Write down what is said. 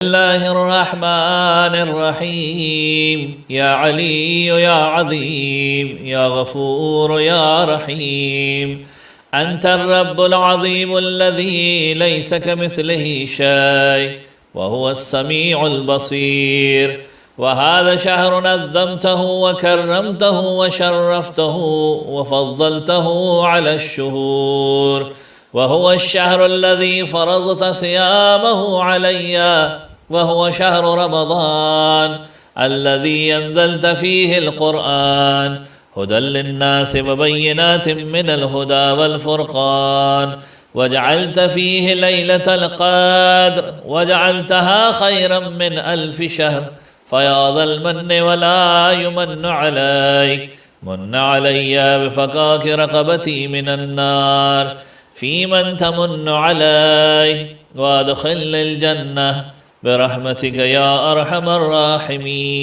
الله الرحمن الرحيم. يا علي يا عظيم يا غفور يا رحيم، أنت الرب العظيم الذي ليس كمثله شيء وهو السميع البصير. وهذا شهر نظمته وكرمته وشرفته وفضلته على الشهور، وهو الشهر الذي فرضت صيامه علي، وهو شهر رمضان الذي أنزلت فيه القرآن هدى للناس وبينات من الهدى والفرقان، وجعلت فيه ليلة القدر وجعلتها خيرا من 1000 شهر. فيا ذا المن ولا يمن عليك، من علي بفكاك رقبتي من النار في من تمن عليه، وادخل الجنة برحمتك يا أرحم الراحمين.